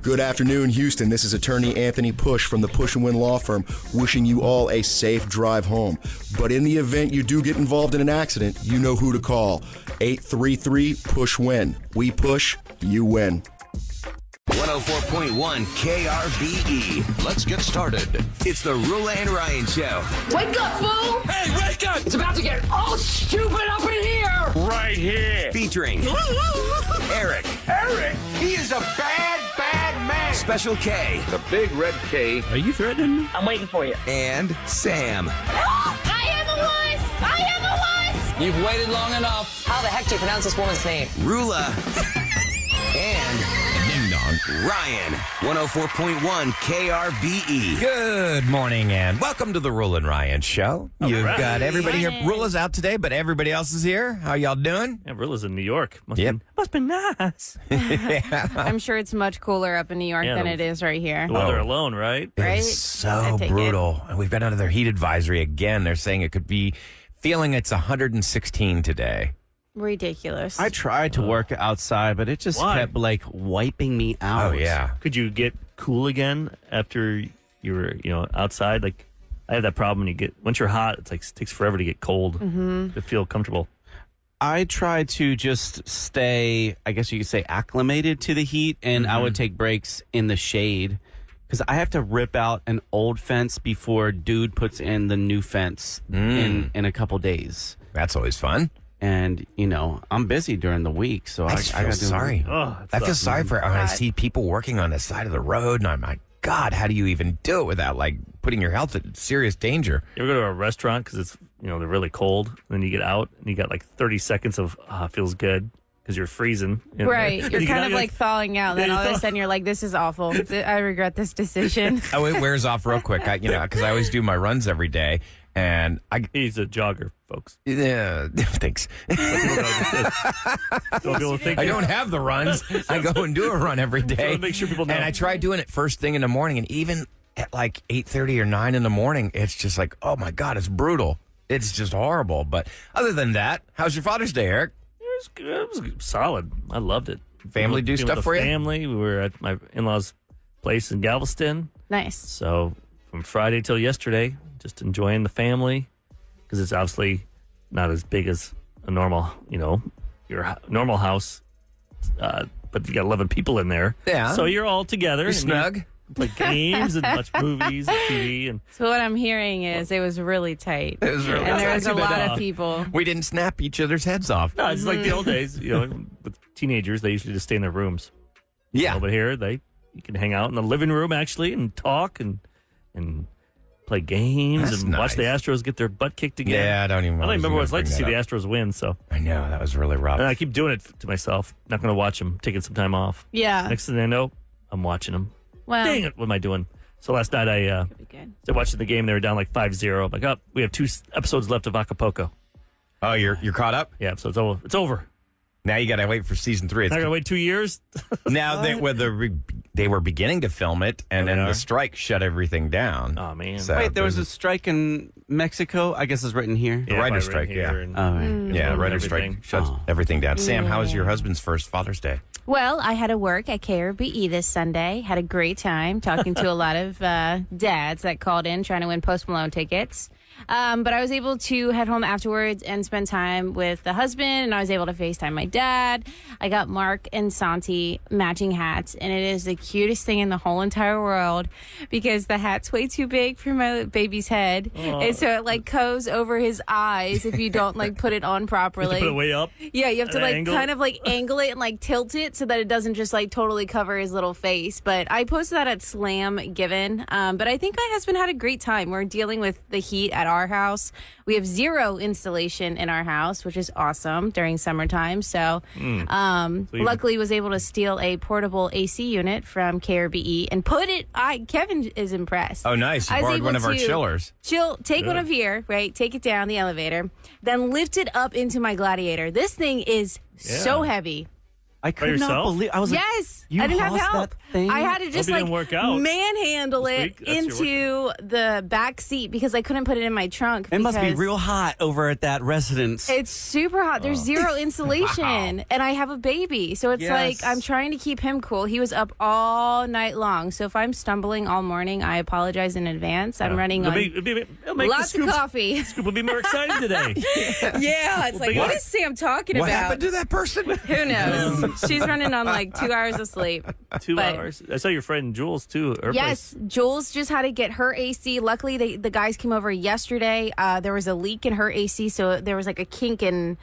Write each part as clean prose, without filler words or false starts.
Good afternoon, Houston. This is attorney Anthony Push from the Push & Win Law Firm, wishing you all a safe drive home. But in the event you do get involved in an accident, you know who to call. 833-PUSH-WIN. We push, you win. 104.1 KRBE. Let's get started. It's the Roula and Ryan Show. Wake up, fool! Hey, wake up! It's about to get all stupid up in here! Right here. Featuring Eric. Eric, he is a bad, bad man. Special K. The big red K. Are you threatening me? I'm waiting for you. And Sam. I am a wuss! I am a wuss! You've waited long enough. How the heck do you pronounce this woman's name? Roula. And Ding dong. Ryan. 104.1 KRBE. Good morning and welcome to the Roula and Ryan Show. You've got everybody here. Roula's out today, but everybody else is here. How y'all doing? Yeah, Roula's in New York. Must be nice. I'm sure it's much cooler up in New York than it is right here. The weather alone, right? Right? It's so brutal. And we've got another heat advisory again. They're saying it could be feeling it's 116 today. Ridiculous. I tried to work outside, but it just kept wiping me out. Oh, yeah. Could you get cool again after you were, outside? Like, I have that problem. Once you're hot, it takes forever to get cold to feel comfortable. I tried to just stay, I guess you could say, acclimated to the heat, and I would take breaks in the shade because I have to rip out an old fence before dude puts in the new fence in a couple days. That's always fun. And, I'm busy during the week, so I feel sorry. I feel sorry for when I see people working on the side of the road, and I'm like, God, how do you even do it without, putting your health at serious danger? You ever go to a restaurant because it's, they're really cold, and then you get out, and you got 30 seconds of, feels good, because you're freezing. Right. You're kind of thawing out. Then all of a sudden you're like, this is awful. I regret this decision. Oh, it wears off real quick, because I always do my runs every day. And he's a jogger, folks. Yeah, thanks. I don't have the runs. I go and do a run every day. Make sure people know. And I try doing it first thing in the morning, and even at 8:30 or 9 in the morning, it's just like, oh my God, it's brutal. It's just horrible. But other than that, how's your Father's Day, Eric? It was solid. I loved it. Family do stuff for you? Family. We were at my in-laws' place in Galveston. Nice. So from Friday till yesterday, just enjoying the family, because it's obviously not as big as a normal, your normal house, but you got 11 people in there. Yeah. So you're all together. You're snug. You play games and watch movies and TV. And So what I'm hearing is it was really tight. It was really and there was a tight. lot of people. We didn't snap each other's heads off. no, it's like the old days. With teenagers, they usually just stay in their rooms. Yeah. But here, you can hang out in the living room actually and talk and play games. That's and watch the nice. Astros get their butt kicked again. Yeah, I don't remember what it's like to see the Astros win. So I know, that was really rough. and I keep doing it to myself. Not going to watch them. Taking some time off. Yeah. Next thing I know, I'm watching them. Well, Dang it! What am I doing? So last night I be good. watching the game. They were down 5-0. I'm like, oh, we have 2 episodes left of Acapulco. Oh, you're caught up? Yeah, so it's over. Now you got to wait for season 3. I got to wait 2 years. Now they were beginning to film it, and then the strike shut everything down. Oh man! So Wait, there was a strike in Mexico? I guess it's written here. The writer's strike, yeah. Yeah, the writer's strike shuts everything down. Sam, how was your husband's first Father's Day? Well, I had to work at KRBE this Sunday. Had a great time talking to a lot of dads that called in trying to win Post Malone tickets. But I was able to head home afterwards and spend time with the husband, and I was able to FaceTime my dad. I got Mark and Santi matching hats, and it is the cutest thing in the whole entire world because the hat's way too big for my baby's head. And so it goes over his eyes if you don't put it on properly. You have to put it way up? Yeah, you have to angle? kind of angle it and tilt it so that it doesn't just totally cover his little face. But I posted that at Slam Given. But I think my husband had a great time. We're dealing with the heat at our house. We have 0 installation in our house, which is awesome during summertime. So luckily was able to steal a portable AC unit from KRBE and put it, Kevin is impressed. Oh, nice. You borrowed one of our chillers. Take one of here, right? Take it down the elevator, then lift it up into my Gladiator. This thing is so heavy. I could not yourself? believe. I was like, Yes, you I didn't have hossed help. that thing? I had to just it like didn't work out manhandle this it week. That's your into the back seat because I couldn't put it in my trunk. It must be because real hot over at that residence. It's super hot. There's zero insulation, and I have a baby, so it's Yes. like I'm trying to keep him cool. He was up all night long, so if I'm stumbling all morning, I apologize in advance. I'm running on It'll make lots the of coffee. Scoop will be more excited today. Yeah, it's like, what is Sam talking What about? happened to that person? Who knows? She's running on like 2 hours of sleep. 2 But- hours. I saw your friend Jules too. Her Yes, Jules just had to get her AC. Luckily, the guys came over yesterday. There was a leak in her AC, so there was like a kink in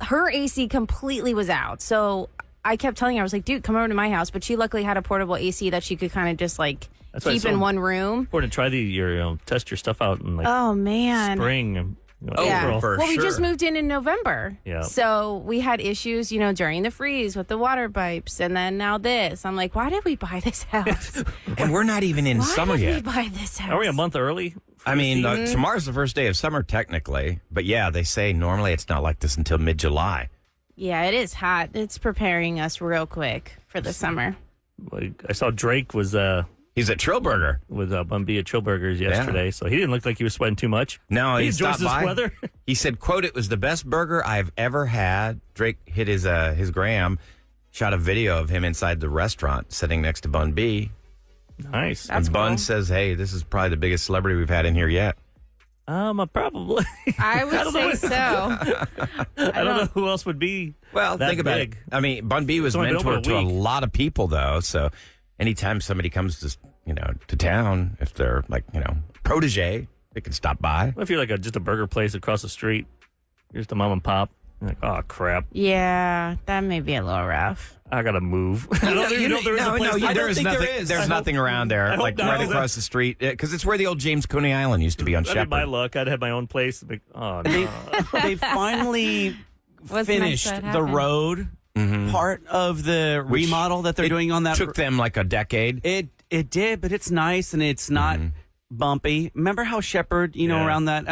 her AC completely was out. So I kept telling her, I was like, dude, come over to my house. But she luckily had a portable AC that she could kind of just like That's why keep it's so in one room. important to try test your stuff out in like Oh, man. spring. Yeah. for Well, we just sure. moved in November. Yeah. So we had issues, during the freeze with the water pipes. And then now this. I'm like, why did we buy this house? And we're not even in Why summer did we yet. buy this house? Are we a month early? I mean, tomorrow's the first day of summer technically, but yeah, they say normally it's not like this until mid-July. Yeah, it is hot. It's preparing us real quick for the summer. Like, I saw Drake was He's at Trillburger. with Bun B at Chillburgers yesterday, so he didn't look like he was sweating too much. No, he he enjoys stopped this by. weather. He said, "quote It was the best burger I've ever had." Drake hit his gram, shot a video of him inside the restaurant sitting next to Bun B. Nice. That's and Bun cool. says, "Hey, this is probably the biggest celebrity we've had in here yet." Probably. I would say so. I don't know who else would be. Well, that think about big. it. I mean, Bun B was It's only been mentor over a to a week. lot of people, though. So anytime somebody comes to town, if they're like, protege, they can stop by. What if you're like just a burger place across the street? You're just a mom and pop. You're like, oh crap, Yeah, that may be a little rough. I gotta move. I don't even know if there is a place. No, I there don't is think nothing. there is. There's I nothing hope- around I there, hope like not. right across the street, because it's where the old James Coney Island used to be on That'd be my Shepherd. luck. I'd have my own place. Like, oh no. They finally What's finished next that the happened? road part of the remodel that they're doing on that. Took them like a decade. It did, but it's nice and it's not bumpy. Remember how Shepherd, Yeah. around that,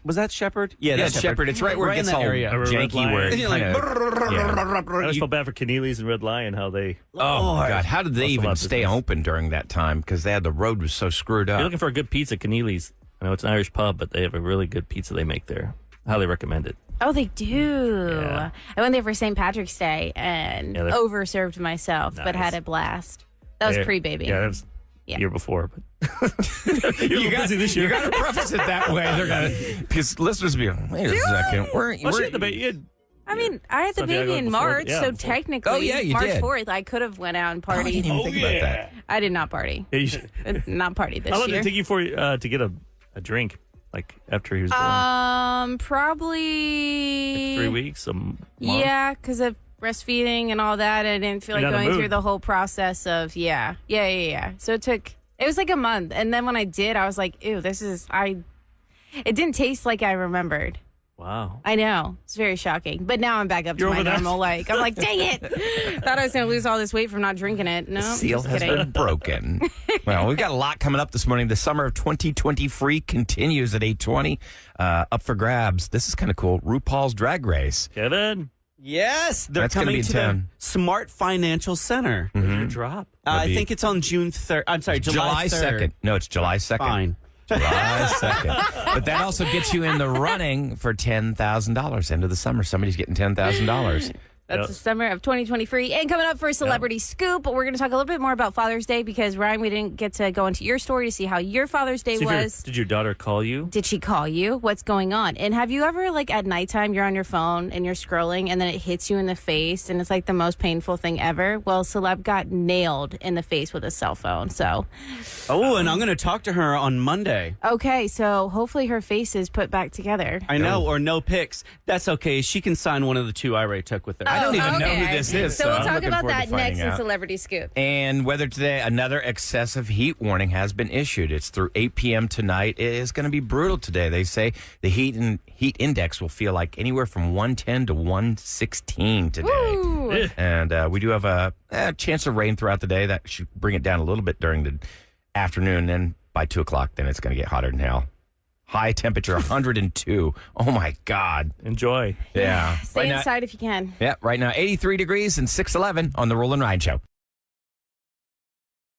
was that Shepherd? Yeah, that's Shepherd. It's right where it in gets that all area. janky, where And it you're like, I always felt bad for Keneally's and Red Lion, how they. Oh my God! How did they Lost a lot even of stay business. open during that time? Because the road was so screwed If you're up. looking for a good pizza, Keneally's. I know it's an Irish pub, but they have a really good pizza they make there. Highly recommend it. Oh, they do. Yeah. I went there for St. Patrick's Day and Yeah, they're- overserved myself, but Nice. had a blast. That was Yeah, pre-baby. Yeah, that was Yeah. year before. But You got busy this year. You got to preface it that way. They're gonna because listeners will be like, wait a second. We're Well, she had the ba- you had- I mean, I had the Santiago baby in before- March, yeah, so before. technically, Oh, yeah, you March did. 4th, I could have went out and Oh, I partied. didn't even think about that. I did not party. yeah, you should- Not party this How long did year. it take you for to get a drink like after he was born? Probably 3 weeks. Yeah, because of breastfeeding and all that. I didn't feel You're like not in the going mood. through the whole process of So it was like a month, and then when I did, I was like, ew, it didn't taste like I remembered. Wow. I know. It's very shocking. But now I'm back up You're to my over that? normal, I'm like, dang it. Thought I was going to lose all this weight from not drinking it. No, Seal just has kidding. been broken. Well, we've got a lot coming up this morning. The summer of 2020 free continues at 8:20. Up for grabs. This is kind of cool. RuPaul's Drag Race. Kevin, Yes, they're That's gonna coming be to in the town. Smart Financial Center. your drop. I be- think it's on June 3rd. I'm sorry, July 3rd. 2nd. No, it's July 2nd. Fine. July 2nd. But that also gets you in the running for $10,000. End of the summer, somebody's getting $10,000. That's Yep. the summer of 2023. And coming up for a celebrity scoop, we're going to talk a little bit more about Father's Day because, Ryan, we didn't get to go into your story to see how your Father's Day was. Did your daughter call you? Did she call you? What's going on? And have you ever, at nighttime, you're on your phone and you're scrolling and then it hits you in the face and it's like the most painful thing ever? Well, celeb got nailed in the face with a cell phone. So, Oh, and I'm going to talk to her on Monday. okay, so hopefully her face is put back together. I know, or no pics. That's okay. She can sign one of the two I already took with her. I don't even know who Okay. this is. So we'll I'm talk looking about forward to that finding next in out. Celebrity Scoop. And weather today, another excessive heat warning has been issued. It's through 8 p.m. tonight. It is going to be brutal today. They say the heat index will feel like anywhere from 110 to 116 today. Ooh. And we do have a chance of rain throughout the day. That should bring it down a little bit during the afternoon. Then by 2 o'clock, then it's going to get hotter than hell. High temperature 102. Oh my God. Enjoy. Yeah. Stay inside if you can. Yeah, right now 83 degrees and 611 on the Roll and Ride Show.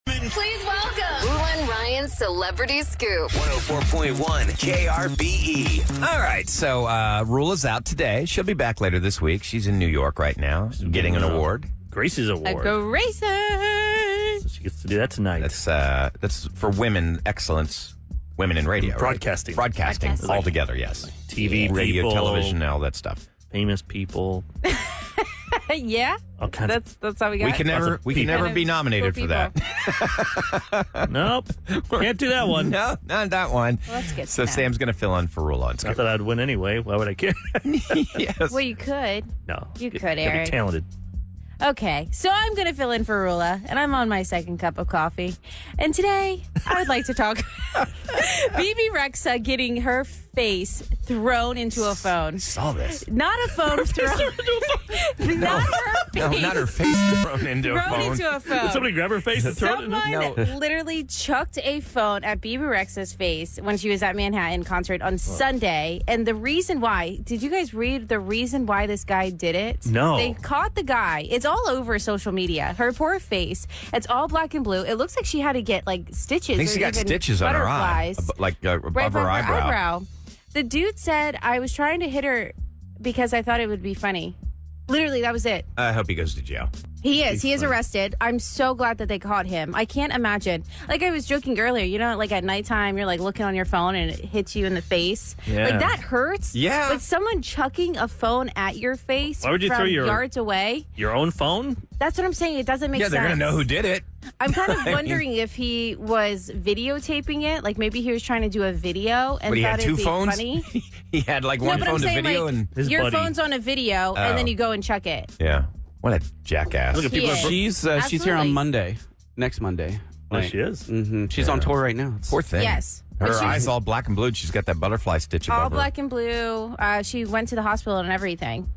Please welcome Roula and Ryan's Celebrity Scoop. 104.1 KRBE. All right, so Roula's out today. She'll be back later this week. She's in New York right now, getting an award. Gracie's award. Go racing! So she gets to do that tonight. That's for women excellence, women in radio, Broadcasting. right? Broadcasting all together. Yes, TV, radio, people, television, all that stuff. famous people. Yeah, All kinds that's how we got. We can never be nominated for cool that. Nope. Can't do that one. No, not that one. Well, let's get So to that. Sam's going to fill in for Roula. It's Not good. that I'd win anyway. Why would I care? Yes. Well, you could. No. You could, Gotta Eric. be talented. Okay, so I'm going to fill in for Roula, and I'm on my second cup of coffee. And today, I would like to talk Bebe Rexha getting her face thrown into a phone. Saw this. Not a phone thrown. Not her face. No, not her face thrown into a Thrown phone. into a phone. Did somebody grab her face and throw it in? Someone literally chucked a phone at Bebe Rexha's face when she was at Manhattan concert on Sunday. And the reason why, did you guys read the reason why this guy did it? No. They caught the guy. It's all over social media. Her poor face. It's all black and blue. It looks like she had to get like stitches. I think she or got even stitches on her eye, butterflies above right her eyebrow. The dude said, I was trying to hit her because I thought it would be funny. Literally, that was it. I hope he goes to jail. He is arrested. I'm so glad that they caught him. I can't imagine. Like I was joking earlier, you know, like at nighttime, you're like looking on your phone and it hits you in the face. Yeah. Like that hurts. Yeah. But someone chucking a phone at your face Why would you from throw your- yards away. Your own phone? That's what I'm saying. It doesn't make Yeah, sense. they're going to know who did it. I'm kind of mean- wondering if he was videotaping it. Like maybe he was trying to do a video and But he thought had it'd two be phones? funny. He had like No, one but I'm phone to saying, video like, and... His your buddy. phone's on a video and then you go and chuck it. Yeah. What a jackass. Look at He people. is. She's here Absolutely. on Monday, next Monday. Oh, she is. Mm-hmm. She's on tour right now. Poor thing. Yes. Her But she's- eyes all black and blue. She's got that butterfly stitch above all her. black and blue. She went to the hospital and everything.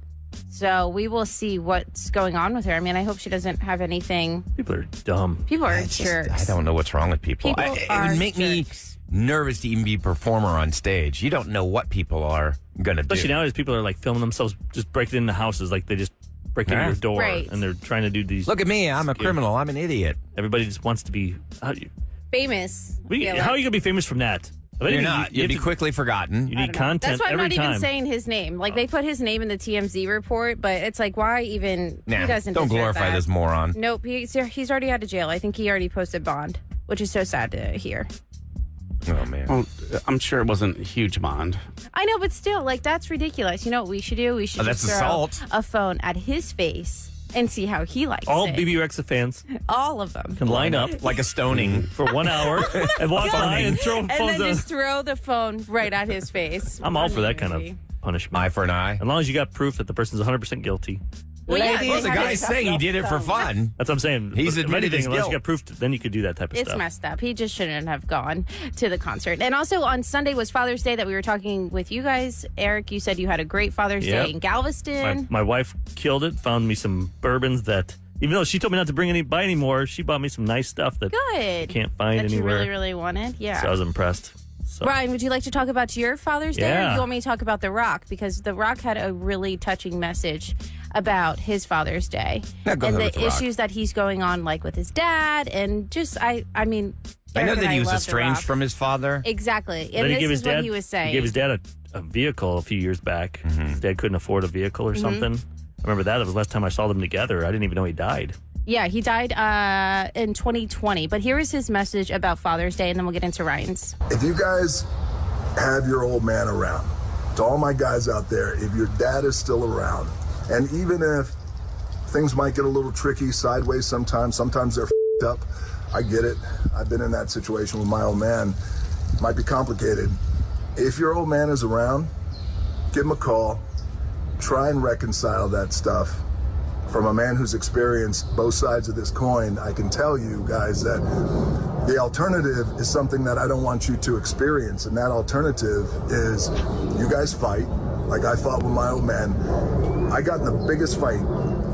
So we will see what's going on with her. I mean, I hope she doesn't have anything. People are dumb. People are It's just- jerks. I don't know what's wrong with people. People It are would make jerks. me nervous to even be a performer on stage. You don't know what people are going to do. Especially nowadays, people are like filming themselves just breaking into houses. Like they just break into Yeah. your door Right. and they're trying to do these. Look at me. I'm a criminal. I'm an idiot. Everybody just wants to be. How, Famous. I feel how are like. you going to be famous from that? If You're anything, not. you You'll be have to- quickly forgotten. You I need don't know. content That's why I'm every not time. even saying his name. Like they put his name in the TMZ report, but it's like why even? Nah, he doesn't. don't deserve glorify that. this moron. Nope. He's already out of jail. I think he already posted bond, which is so sad to hear. Oh, man. Well, I'm sure it wasn't a huge bond. I know, but still, like that's ridiculous. You know what we should do? We should Oh, just that's throw assault. a phone at his face and see how he likes All it. BB Rexha fans All of them. can line up Like a stoning. for 1 hour and walk by and throw And phones then at. just throw the phone right at his face. I'm all for that kind Maybe. of punishment. Eye for an eye. As long as you got proof that the person's 100% guilty. Well, yeah, Well, they the have guy's it- saying he did it for fun. That's what I'm saying. He's If admitted his anything, unless guilt. you got proof, then you could do that type of It's stuff. messed up. He just shouldn't have gone to the concert. And also on Sunday was Father's Day that we were talking with you guys. Eric, you said you had a great Father's Yep. Day in Galveston. My wife killed it. Found me some bourbons that, even though she told me not to buy any more, she bought me some nice stuff that Good. can't find that anywhere. you really, really wanted. Yeah. So I was impressed. So Ryan, would you like to talk about your Father's Day, or Yeah. do you want me to talk about The Rock? Because The Rock had a really touching message about his Father's Day Yeah, go and ahead with the The Rock. issues that he's going on, like with his dad, and just I mean, I know Eric that and he was love The estranged Rock. from his father. Exactly, Then and he this gave is his what dad, he was saying. He gave his dad a vehicle a few years back. Mm-hmm. His dad couldn't afford a vehicle or something. I remember that. It was the last time I saw them together. I didn't even know he died. Yeah, he died in 2020. But here is his message about Father's Day, and then we'll get into Ryan's. If you guys have your old man around, to all my guys out there, if your dad is still around, and even if things might get a little tricky sideways sometimes they're f***ed up, I get it. I've been in that situation with my old man. Might be complicated. If your old man is around, give him a call. Try and reconcile that stuff. From a man who's experienced both sides of this coin, I can tell you guys that the alternative is something that I don't want you to experience. And that alternative is you guys fight, like I fought with my old man. I got in the biggest fight,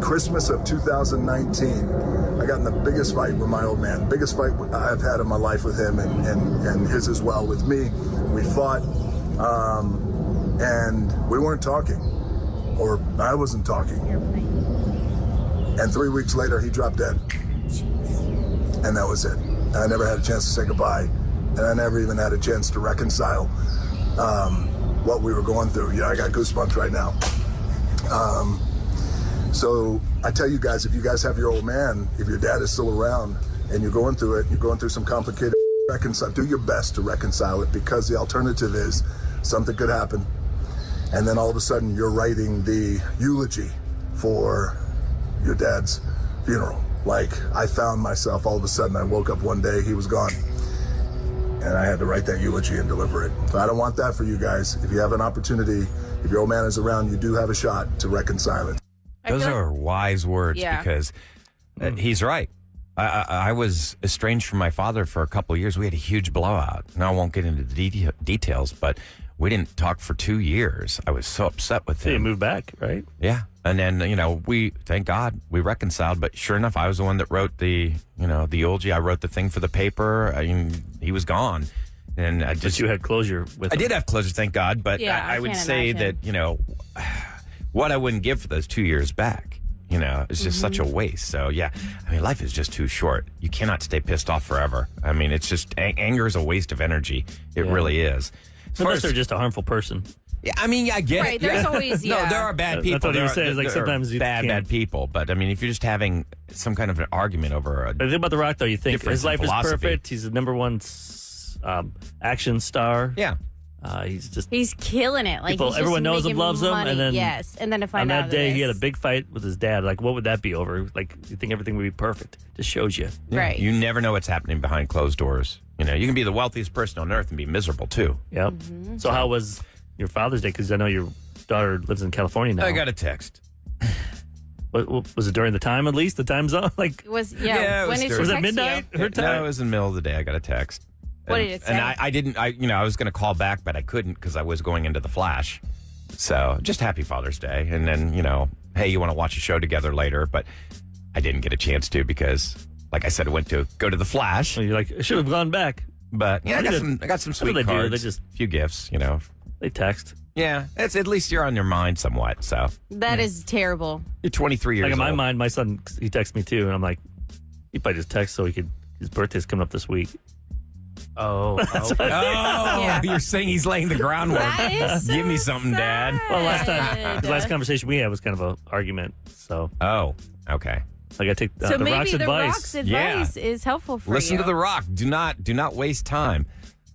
Christmas of 2019. I I got in the biggest fight with my old man, biggest fight I've had in my life with him and his as well with me. We fought, and we weren't talking, or I wasn't talking. And 3 weeks later, he dropped dead. And that was it. I never had a chance to say goodbye, and I never even had a chance to reconcile what we were going through. Yeah, I got goosebumps right now. So I tell you guys, if you guys have your old man, if your dad is still around and you're going through it, you're going through some complicated reconcile, do your best to reconcile it, because the alternative is something could happen. And then all of a sudden you're writing the eulogy for your dad's funeral. Like, I found myself, all of a sudden I woke up one day, he was gone. And I had to write that eulogy and deliver it. So I don't want that for you guys. If you have an opportunity, if your old man is around, you do have a shot to reconcile it. Those are wise words, because he's right. I was estranged from my father for a couple of years. We had a huge blowout. Now, I won't get into the details, but we didn't talk for 2 years. I was so upset with him. You moved back, right? Yeah. And then, thank God, we reconciled. But sure enough, I was the one that wrote the eulogy. I wrote the thing for the paper. I mean, he was gone. And but you had closure with him. I did have closure, thank God. But I would say that, what I wouldn't give for those 2 years back, it's just such a waste. So, yeah, I mean, life is just too short. You cannot stay pissed off forever. I mean, it's just, anger is a waste of energy. It really is. Unless they're just a harmful person. Yeah, I mean, I get right, it. there's always, No, there are bad people. That's what you say. Like, sometimes you bad people. But, I mean, if you're just having some kind of an argument over But the thing about The Rock, though, you think his life is philosophy. perfect. He's the number one action star. Yeah. He's killing it. Like, people, he's everyone knows him, loves him, money. and then and then to find on out that day this. he had a big fight with his dad. Like, what would that be over? Like, you think everything would be perfect? Just shows you, right? You never know what's happening behind closed doors. You can be the wealthiest person on earth and be miserable too. Yep. So how was your Father's Day? Because I know your daughter lives in California now. I got a text. What was it during the time? At least the time zone? Like, It was it midnight? Her time? No, it was in the middle of the day. I got a text. What did it say? And I didn't. I was going to call back, but I couldn't because I was going into the Flash. So just happy Father's Day, and then hey, you want to watch a show together later? But I didn't get a chance to because, like I said, I went to go to the Flash. You're like, I should have gone back. But yeah, I got some sweet what cards. They just a few gifts. They text. Yeah, it's at least you're on their mind somewhat. So that is terrible. You're 23 years old. Like in my mind, my son, he texts me too, and I'm like, he probably just texts so his birthday's coming up this week. Oh, you're saying he's laying the groundwork. Give me something, Dad. Well, the last conversation we had was kind of an argument. So. Oh, okay. Like I take so the maybe Rock's the advice. Rock's advice is helpful for Listen you. to the Rock. Do not waste time.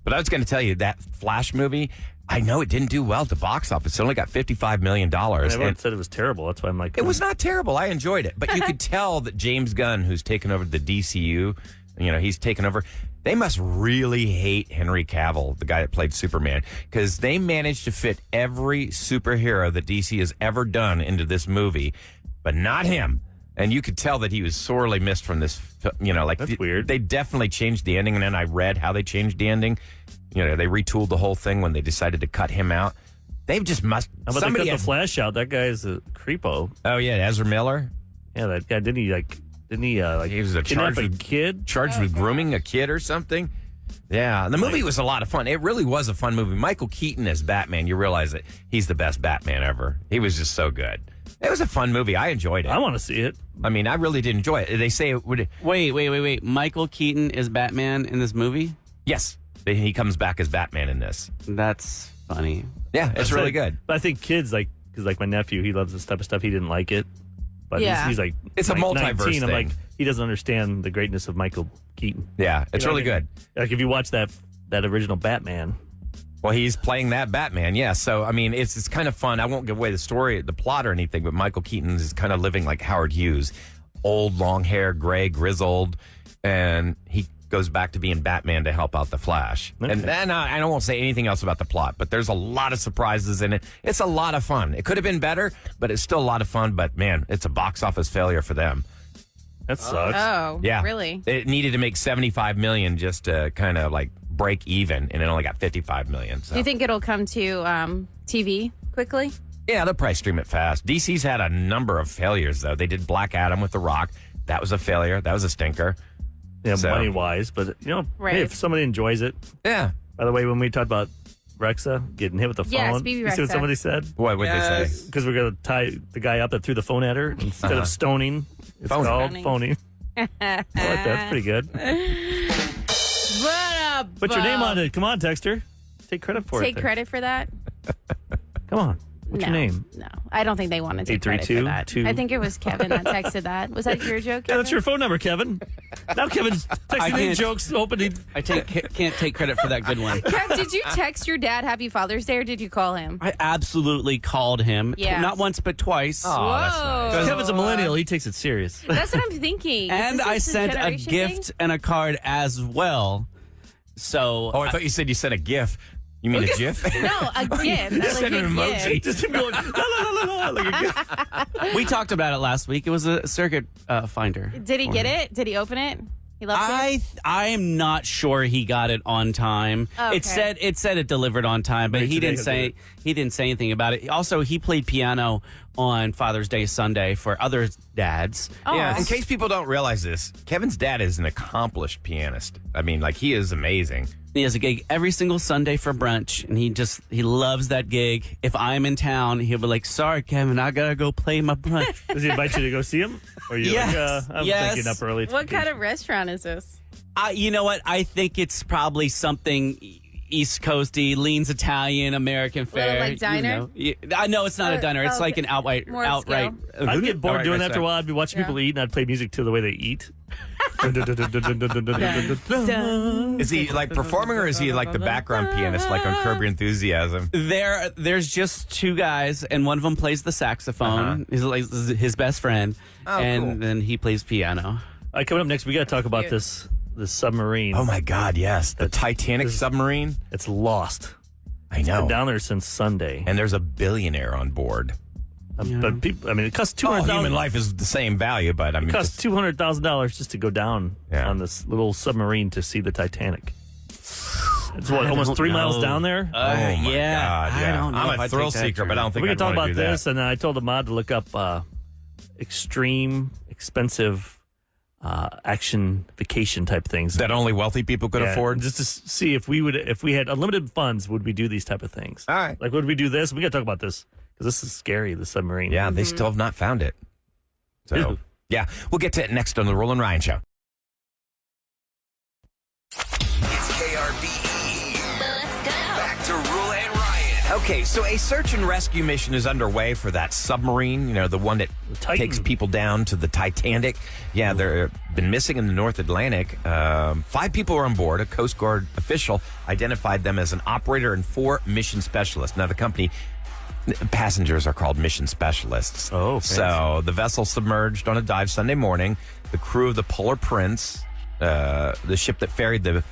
But I was going to tell you that Flash movie. I know it didn't do well at the box office. It only got $55 million. Everyone said it was terrible. That's why I'm like, it was not terrible. I enjoyed it, but you could tell that James Gunn, who's taken over the DCU, he's taken over. They must really hate Henry Cavill, the guy that played Superman, because they managed to fit every superhero that DC has ever done into this movie, but not him. And you could tell that he was sorely missed from this, That's weird. They definitely changed the ending, and then I read how they changed the ending. They retooled the whole thing when they decided to cut him out. They just must. How about they cut the Flash out? That guy is a creepo. Oh yeah, Ezra Miller. Yeah, that guy didn't he he was charged a with kid, charged with grooming a kid or something. Yeah, the movie was a lot of fun. It really was a fun movie. Michael Keaton as Batman. You realize that he's the best Batman ever. He was just so good. It was a fun movie. I enjoyed it. I want to see it. I mean, I really did enjoy it. They say it would. Wait. Michael Keaton is Batman in this movie? Yes, he comes back as Batman in this. That's funny. Yeah, it's really good. But I think kids because my nephew, he loves this type of stuff. He didn't like it. But he's like, it's a multiverse 19. thing. I'm like, he doesn't understand the greatness of Michael Keaton. Yeah, it's really good. Like if you watch that original Batman. Well, he's playing that Batman, yeah. So, I mean, it's kind of fun. I won't give away the story, the plot or anything, but Michael Keaton is kind of living like Howard Hughes. Old, long hair, gray, grizzled, and he goes back to being Batman to help out the Flash. Okay. And then I won't say anything else about the plot, but there's a lot of surprises in it. It's a lot of fun. It could have been better, but it's still a lot of fun. But, man, it's a box office failure for them. That sucks. Oh, yeah. Really? It needed to make $75 million just to kind of like break even, and it only got $55 million. So. Do you think it'll come to TV quickly? Yeah, they'll probably stream it fast. DC's had a number of failures, though. They did Black Adam with The Rock. That was a failure. That was a stinker. Yeah, So- money-wise. But, Right. hey, if somebody enjoys it. Yeah. By the way, when we talked about Rexha getting hit with the phone, Yes, Bebe you see what Rexha. somebody said? What would they say? Because we're going to tie the guy up that threw the phone at her instead of stoning. It's Phoning. called phoning. I like that. That's pretty good. Put your name on it. Come on, Texter. Take credit for it. Take credit for that? Come on. What's your name? No, I don't think they want to take credit for that. 832-2. I think it was Kevin that texted that. Was that your joke, Kevin? Yeah, that's your phone number, Kevin. Now Kevin's texting in can't- jokes opening. I can't take credit for that good one. Kev, did you text your dad Happy Father's Day or did you call him? I absolutely called him. Yeah. Not once, but twice. Oh, that's nice. Kevin's a millennial. He takes it serious. That's what I'm thinking. And Is I this sent a generation gift thing? and a card as well. So Oh, I thought you said you sent a GIF. You mean a GIF? No, a gift. You sent an emoji. Just him going, la, la, la, la, la, like a gift. we talked about it last week. It was a circuit finder. Did he get it? Did he open it? He loved it? I am not sure he got it on time. Okay. It said it delivered on time, but Maybe he today didn't he'll say anything about it. Also, he played piano on Father's Day Sunday for other dads. Oh. Yeah, in case people don't realize this, Kevin's dad is an accomplished pianist. I mean, like, he is amazing. He has a gig every single Sunday for brunch, and he loves that gig. If I'm in town, he'll be like, "Sorry, Kevin, I gotta go play my brunch." Does he invite you to go see him? Or are you Yes. like, I'm Yes. thinking up early. What kind of restaurant is this? You know what? I think it's probably something East Coasty, leans Italian, American fare. like diner? I know it's not a diner. It's like an outright. More outright. I'd get bored Outright doing that after a restaurant. while. I'd be watching people eat, and I'd play music to the way they eat. Is he like performing or is he like the background pianist like on Curb Your Enthusiasm? There's just two guys, and one of them plays the saxophone. He's like his best friend, and cool. then he plays piano. Coming up next, we got to talk about Cute. this submarine. Oh my God, yes. The Titanic submarine? It's lost. I know. Been down there since Sunday. And there's a billionaire on board. But people, it costs All $200,000. human life is the same value, but I mean, It costs $200,000 just to go down Yeah. on this little submarine to see the Titanic. It's what, I almost don't 3 miles know. down there? oh my yeah, God, I don't know if I'm a I'd thrill take that seeker, but I don't think we I'd can talk want to about do this, that. and I told Ahmad to look up extreme, expensive action vacation type things That only wealthy people could Yeah, afford. just to see if we had unlimited funds, would we do these type of things? All right. Like, would we do this? We got to talk about this because this is scary. The submarine. Yeah, they still have not found it. So, yeah, we'll get to it next on the Roula and Ryan Show. It's KRBE. Back to Roula and Ryan. Okay, so a search and rescue mission is underway for that submarine, you know, the one that Titan. takes people down to the Titanic. Yeah, they've been missing in the North Atlantic. 5 people are on board. A Coast Guard official identified them as an operator and 4 mission specialists. Now, the company passengers are called mission specialists. Oh, fancy. So the vessel submerged on a dive Sunday morning. The crew of the Polar Prince, the ship that ferried the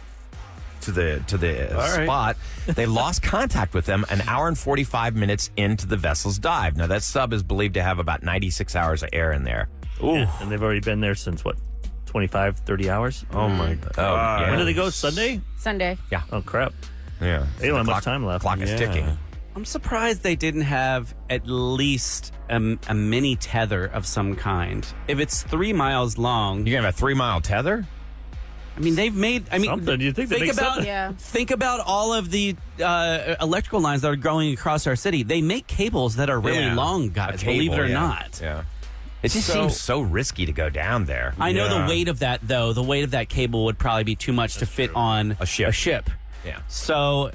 to the right. spot, they lost contact with them an hour and 45 minutes into the vessel's dive. Now, that sub is believed to have about 96 hours of air in there. Ooh. And they've already been there since, what, 25, 30 hours? Oh my God. Oh, yeah. When do they go? Sunday? Sunday. Yeah. Oh, crap. Yeah. They don't have much time left. Clock is Yeah. ticking. I'm surprised they didn't have at least a mini tether of some kind. If it's 3 miles long, You're going to have a 3-mile tether? I mean, they've made. I mean, Something. You think they make about something? Yeah. think about all of the electrical lines that are going across our city. They make cables that are really Yeah. long, A guys. cable, believe it or yeah. not. Yeah. It just So- seems so risky to go down there. I know Yeah. the weight of that, though. The weight of that cable would probably be too much to fit on A ship. Yeah. So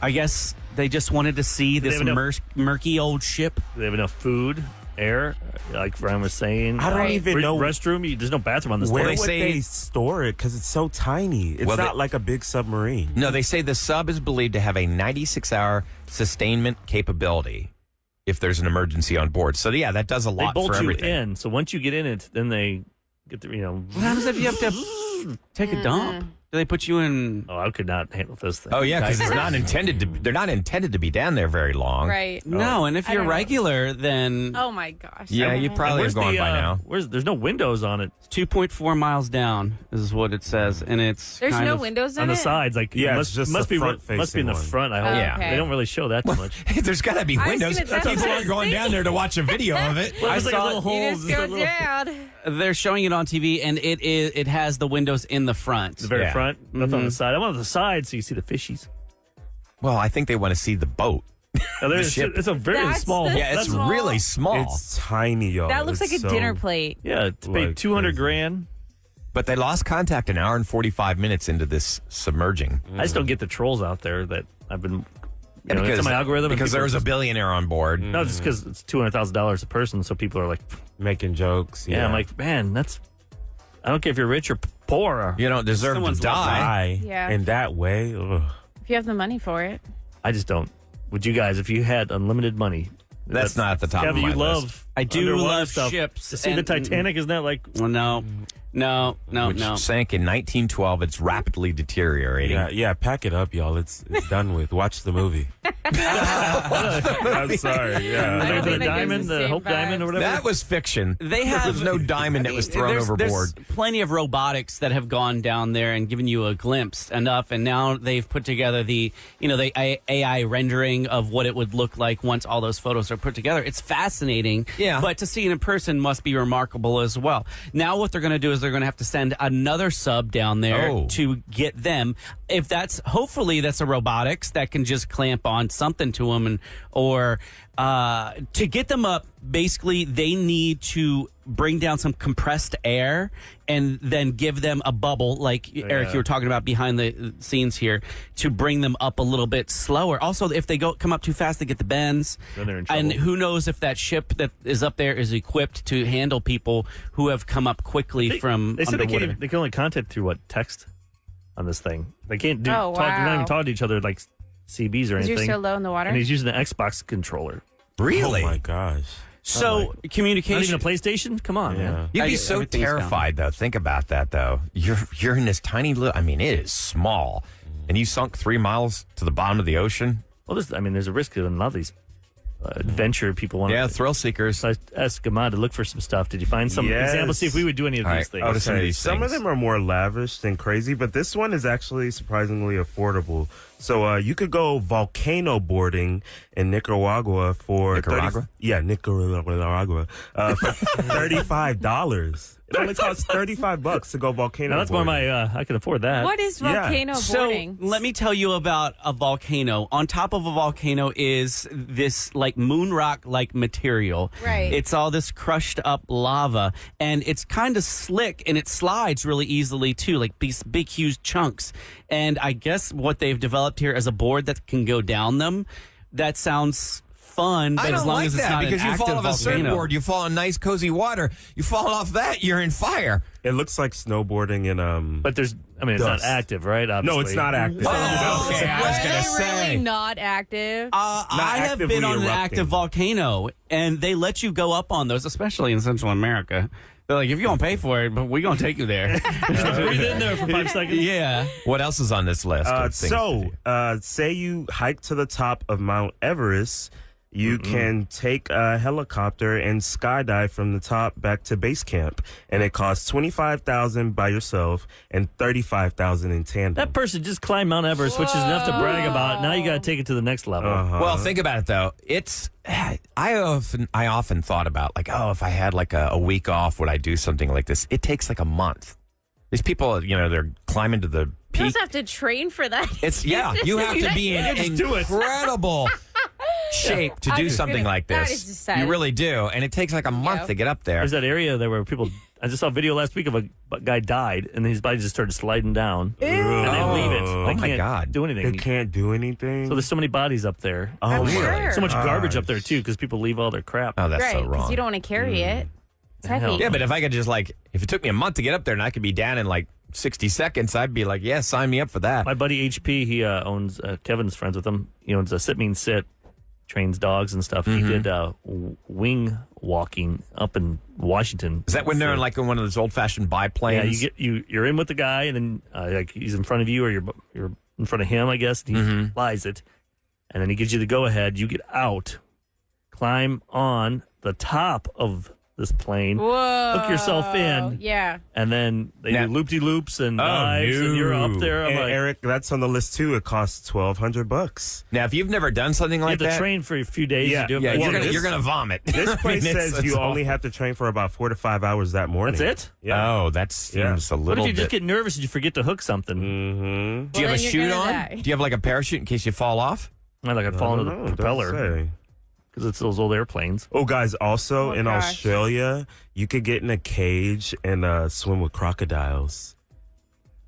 I guess they just wanted to see they this have enough- murky old ship. Do they have enough food, air, like Ryan was saying? I don't Right. even know Restroom? There's no bathroom on this where thing. would say- they store it because it's so tiny. It's Well, not they- like a big submarine. No, they say the sub is believed to have a 96-hour sustainment capability if there's an emergency on board. So, yeah, that does a They lot bolt for you everything. in, so once you get in it, then they get the, What happens if you have to take a dump? Do they put you in? Oh, I could not handle this thing. Oh yeah, because it's not intended to. They're not intended to be down there very long. Right. No, and if I you're don't know. regular, then Oh my gosh. Yeah, you probably have gone by now. There's no windows on it. 2.4 miles down is what it says, and it's There's kind no of, windows On in the it? sides, like Yeah, must, it's just must the be front-facing must be in the one. front. I hope. Yeah. okay. They don't really show that too much. There's got to be I was windows. gonna- that's what People I aren't was going down there to watch a video of it. Well, there's like saw little it. holes. You just go down. They're showing it on TV, and it has the windows in the front. The very Yeah. front, nothing on the side. I'm on the side, so you see the fishies. Well, I think they want to see the boat. Now, The ship. it's a very That's small. the- Yeah, it's Small. really small. It's tiny, y'all. That looks like It's a so- dinner plate. Yeah, it's paid Like $200 crazy. grand. But they lost contact an hour and 45 minutes into this submerging. I just don't get the trolls out there that I've been. You know, it's in my algorithm. and Because people there was are a just- billionaire on board. No, just because it's $200,000 a person, so people are like, Making jokes. yeah. I'm like, man, that's. I don't care if you're rich or poor. Or, You don't deserve Someone's to left die. die Yeah. in that way. Ugh. If you have the money for it. I just don't. Would you guys, if you had unlimited money? That's not at the top of Kevin, my you list. love. I do underwater love stuff. ships. To see the and- Titanic, isn't that like? Well, no. Which sank in 1912. It's rapidly deteriorating. Yeah, pack it up, y'all. It's done with. Watch the movie. I'm sorry. Yeah. I don't The think that gives diamond, the the same Hope Diamond, or whatever. That was fiction. They There have was no diamond that was thrown there's overboard. plenty of robotics that have gone down there and given you a glimpse enough, and now they've put together the AI rendering of what it would look like once all those photos are put together. It's fascinating. Yeah. But to see it in person must be remarkable as well. Now what they're going to do is they're going to have to send another sub down there Oh. to get them. If hopefully that's a robotics that can just clamp on something to them, or to get them up. Basically, they need to bring down some compressed air and then give them a bubble, like Eric, you were talking about behind the scenes here, to bring them up a little bit slower. Also, if they come up too fast, they get the bends. Then they're in trouble. And who knows if that ship that is up there is equipped to handle people who have come up quickly from They said underwater. they can only contact through what, text on this thing. They can't Oh, talk. They're not wow. even talking to each other like CBs or Because anything. you're so low in the water. And he's using an Xbox controller. Really? Oh my gosh. So Not communication. even a PlayStation? Come on, man. You'd be so everything's terrified, though. Think about that, though. You're in this tiny little. I mean, it is small, and you sunk 3 miles to the bottom of the ocean. Well, there's a risk in a lot of these adventure people want. Yeah, thrill seekers. So I asked Gamad to look for some stuff. Did you find some Yes. examples? See if we would do any of All these right. things. What are some of these Some of things? them are more lavish than crazy, but this one is actually surprisingly affordable. So you could go volcano boarding in Nicaragua for Nicaragua? Nicaragua for $35. It only costs $35 to go volcano. Now, that's one of boarding. my. I can afford that. What is volcano boarding? So let me tell you about a volcano. On top of a volcano is this like moon rock like material. Right. It's all this crushed up lava, and it's kind of slick, and it slides really easily too, like these big huge chunks. And I guess what they've developed here is a board that can go down them. That sounds fun, but I don't as long like as it's that not because an you fall active off a volcano. surfboard, you fall in nice cozy water. You fall off that, you're in fire. It looks like snowboarding in But it's not Dust. active, right? Obviously. No, it's not active. Oh, okay. I was Are gonna they say. really not active? I have actively been on an erupting. active volcano, and they let you go up on those, especially in Central America. They're like, if you don't pay for it, but we're going to take you there. Breathe in there for 5 seconds. Yeah. What else is on this list? of things to do? Say you hike to the top of Mount Everest, you can take a helicopter and skydive from the top back to base camp, and it costs $25,000 by yourself and $35,000 in tandem. That person just climbed Mount Everest, which is enough to brag about. Now you got to take it to the next level. Well, think about it though. I often thought about like, oh, if I had like a week off, would I do something like this? It takes like a month. These people, they're climbing to the You peak. also have to train for that. You have to be in Just do it. incredible shape to do something like that this. is just sad. You really do, and it takes like a month to get up there. There's that area there where people. I just saw a video last week of a guy died, and his body just started sliding down. And they leave it. Oh, They my can't God. do anything. They can't do anything. So there's so many bodies up there. oh, I'm my sure. So much garbage up gosh. there too, because people leave all their crap. Oh, that's right, so because wrong. you don't want to carry it. It's heavy. Hell. Yeah, but if I could just if it took me a month to get up there and I could be down in like 60 seconds, I'd be like, yeah, sign me up for that. My buddy HP, he owns Kevin's friends with him. He owns a Sit Mean Sit. trains dogs and stuff. He did wing walking up in Washington. Is that when they're like in one of those old-fashioned biplanes? Yeah, you're in with the guy, and then like he's in front of you, or you're in front of him, I guess. And he flies it, and then he gives you the go-ahead. You get out, climb on the top of this plane, hook yourself in, and then they do loop-de-loops and dives, and you're up there. And Eric, that's on the list too. It costs $1,200. Now, if you've never done something like you have to train for a few days. Yeah, you do you're gonna vomit. This place says you only have to train for about 4 to 5 hours that morning. That's it? Yeah. Oh, that seems a little bit. What if you just get nervous and you forget to hook something? Mm-hmm. Do you have a chute on? Do you have like a parachute in case you fall off? I'd fall into the propeller. Because it's those old airplanes. Oh, guys, also in Australia, you could get in a cage and swim with crocodiles.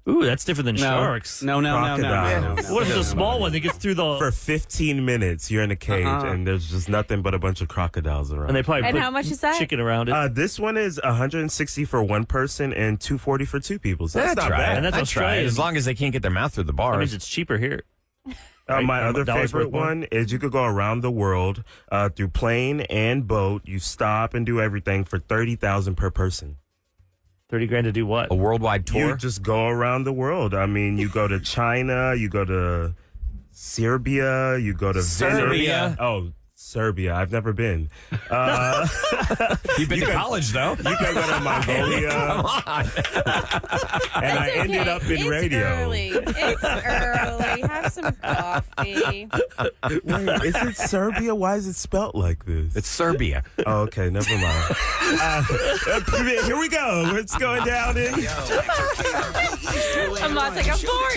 Ooh, that's different than sharks. No. What if it's a small one that gets through the... For 15 minutes, you're in a cage, and there's just nothing but a bunch of crocodiles around. And they probably put how much is that? chicken around it. This one is $160 for one person and $240 for two people. So that's not bad. And that's Australian. As long as they can't get their mouth through the bars. That means it's cheaper here. My other favorite one is you could go around the world through plane and boat. You stop and do everything for $30,000 per person. $30,000 to do what? A worldwide tour? You just go around the world. I mean, you go to China, you go to Serbia, you go to Serbia. Oh, Serbia. I've never been. You've been to college, though. You can go to Mongolia. Come on. And I ended up in radio. It's early. Have some coffee. Wait, is it Serbia? Why is it spelt like this? It's Serbia. Oh, okay, never mind. Here we go. It's going down in. I'm not like, abort.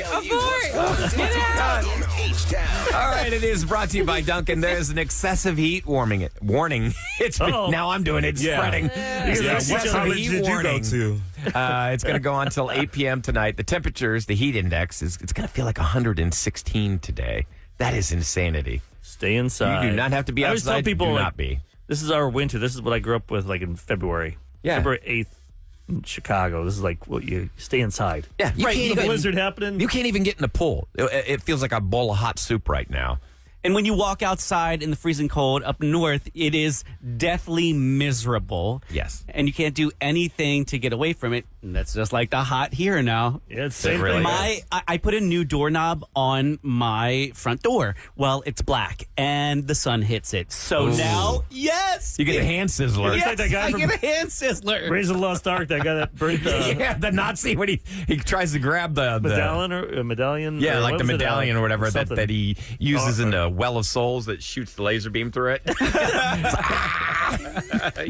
Get out. All right, it is brought to you by Duncan. There's an excessive heat warning. It's now I'm doing it. It's spreading. What college did you go to? It's going to go on until 8 p.m. tonight. The temperatures, the heat index, it's going to feel like 116 today. That is insanity. Stay inside. You do not have to be outside. I always tell people, do not be. This is our winter. This is what I grew up with, like in February. Yeah. February 8th in Chicago. This is like what you stay inside. Yeah. You can't even, blizzard happening. You can't even get in the pool. It feels like a bowl of hot soup right now. And when you walk outside in the freezing cold up north, it is deathly miserable. Yes. And you can't do anything to get away from it. And that's just like the hot here now. Yeah, it's the same thing. I put a new doorknob on my front door. Well, it's black, and the sun hits it. So now, yes! You get a hand sizzler. Yes, like that guy I get a hand sizzler. Raise the Lost Ark, that guy that burnt the Nazi when he tries to grab the medallion. Yeah, or like the medallion or whatever that he uses in the Well of Souls that shoots the laser beam through it.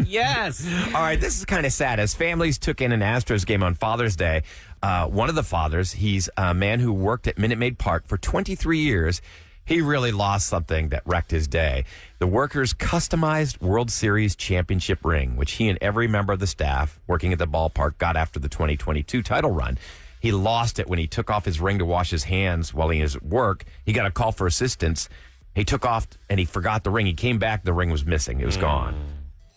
Yes. All right, this is kind of sad. As families took in an Astros game on Father's Day, one of the fathers, he's a man who worked at Minute Maid Park for 23 years. He really lost something that wrecked his day. The workers' customized World Series championship ring, which he and every member of the staff working at the ballpark got after the 2022 title run. He lost it when he took off his ring to wash his hands while he was at work. He got a call for assistance. He took off and he forgot the ring. He came back. The ring was missing. It was gone.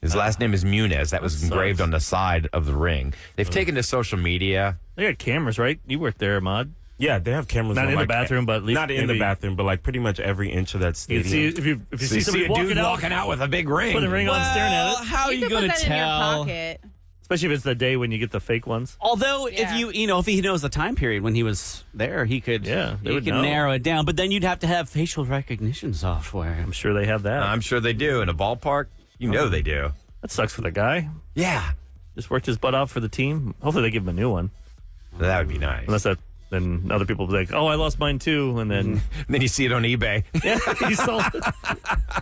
His last name is Muniz. That was engraved on the side of the ring. They've taken to social media. They got cameras, right? You worked there, Ahmad. Yeah, they have cameras. Not in the bathroom, but at least not in the bathroom, but like pretty much every inch of that stadium. If you see somebody walking out with a big ring, put a ring on, staring at it. How are you going to tell? In your pocket. Especially if it's the day when you get the fake ones. Although, if if he knows the time period when he was there, he could narrow it down. But then you'd have to have facial recognition software. I'm sure they have that. I'm sure they do. In a ballpark, you know they do. That sucks for the guy. Yeah. Just worked his butt out for the team. Hopefully they give him a new one. That would be nice. Unless then other people will be like, oh, I lost mine too. And then you see it on eBay. Yeah, he sold it.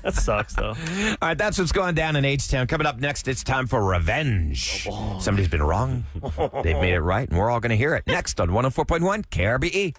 That sucks, though. All right, that's what's going down in H-Town. Coming up next, it's time for revenge. Somebody's been wrong. They've made it right, and we're all going to hear it next on 104.1 KRBE.